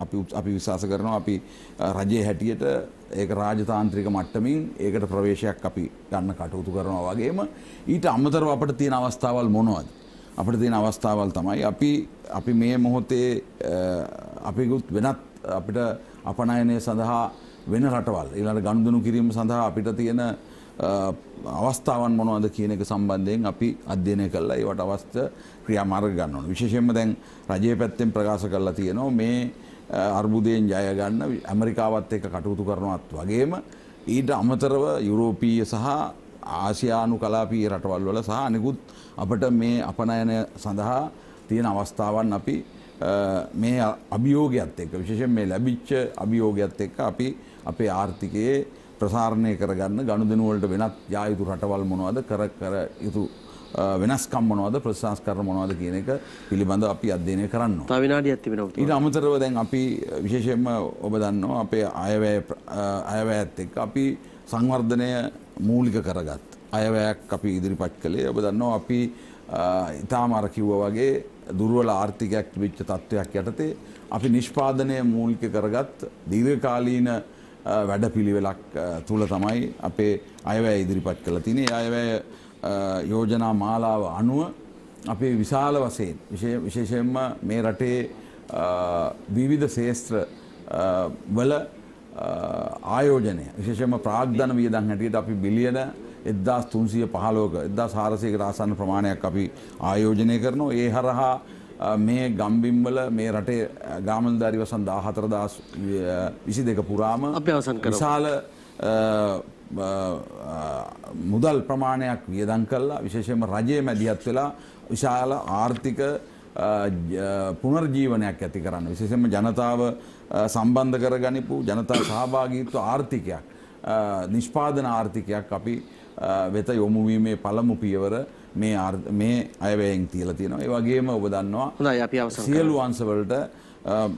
අපි විශ්වාස කරනවා අපි රජයේ හැටියට ඒක රාජතාන්ත්‍රික මට්ටමින් ඒකට ප්‍රවේශයක් අපි ගන්න කටයුතු කරනවා වගේම ඊට අමතරව අපිට තියෙන අවස්ථාවල් මොනවද? අපිට තියෙන අවස්ථාවල් තමයි අපි මේ මොහොතේ අපිකුත් වෙනත් අපිට අපනයනය සඳහා වෙන රටවල් ඊළඟ ගනුදෙනු කිරීම සඳහා අපිට තියෙන අවස්ථාවන් මොනවද කියන එක සම්බන්ධයෙන් අපි අධ්‍යයනය කළා. ඒවට අවශ්‍ය ක්‍රියාමාර්ග ගන්න ඕනේ. විශේෂයෙන්ම දැන් රජයේ පැත්තෙන් ප්‍රකාශ කරලා තියෙනවා මේ අර්බුදයෙන් ජය ගන්න ඇමරිකාවත් එක්ක කටයුතු කරනවත් වගේම ඊට අමතරව යුරෝපීය සහ ආසියානු කලාපීය රටවල් වල සහ අනිකුත් අපිට මේ අපනයනය සඳහා තියෙන අවස්ථාවන් අපි මේ අභියෝගයත් එක්ක විශේෂයෙන් මේ ලැබිච්ච අභියෝගයත් එක්ක අපි අපේ ආර්ථිකයේ ප්‍රසාරණය කරගන්න ගනුදෙනු වලට වෙනත් යා යුතු රටවල් මොනවද කර යුතු වෙනස්කම් මොනවද ප්‍රතිසංස්කරණ මොනවද කියන එක පිළිබඳව අපි අධ්‍යයනය කරන්න ඕනේ. තව විනාඩියක් තිබෙනවා. ඊට අමතරව දැන් අපි විශේෂයෙන්ම ඔබ දන්නවා අපේ අයවැයත් එක්ක අපි සංවර්ධනය මූලික කරගත් අයවැයක් අපි ඉදිරිපත් කළේ. ඔබ දන්නවා අපි ඊටාම අර කිව්වා වගේ දුර්වල ආර්ථිකයක් තිබිච්ච තත්ත්වයක් යටතේ අපි නිෂ්පාදනය මූලික කරගත් දීර්ඝකාලීන වැඩපිළිවෙලක් තුල තමයි අපේ අයවැය ඉදිරිපත් කරලා තියෙන්නේ. ඒ අයවැය යෝජනා මාලාව අනුව අපේ විශාල වශයෙන් විශේෂයෙන්ම මේ රටේ විවිධ ශේත්‍ර වල ආයෝජනය විශේෂයෙන්ම ප්‍රාග්ධන වියදම් හැටියට අපි බිලියන 1315ක 1400කට ආසන්න ප්‍රමාණයක් අපි ආයෝජනය කරනවා. ඒ හරහා මේ ගම්බිම්වල මේ රටේ ගාමල්දාරි වසන් 14022 පුරාම විශාල මුදල් ප්‍රමාණයක් වියදම් කළා. විශේෂයෙන්ම රජයේ මැදිහත් වෙලා විශාල ආර්ථික පුනර්ජීවනයක් ඇති කරන්න විශේෂයෙන්ම ජනතාව සම්බන්ධ කරගනිපු ජනතා සහභාගීත්ව ආර්ථිකයක් නිෂ්පාදන ආර්ථිකයක් අපි වෙත යොමු වීමේ පළමු පියවර මේ අයවැයෙන් තියලා තියෙනවා. ඒ වගේම ඔබ දන්නවා සියලු අංශවලට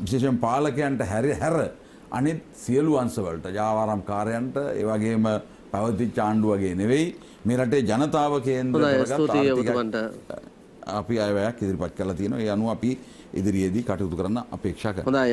විශේෂයෙන් පාලකයන්ට හැර අනිත් සියලු අංශවලට ජාවාරම්කාරයන්ට ඒ වගේම පවතිච්ච ආණ්ඩුව වගේ නෙවෙයි මේ රටේ ජනතාව කේන්ද්‍ර කරගත් අපි අයවැයක් ඉදිරිපත් කරලා තියෙනවා. ඒ අනුව අපි ඉදිරියේදී කටයුතු කරන්න අපේක්ෂා කරනවා.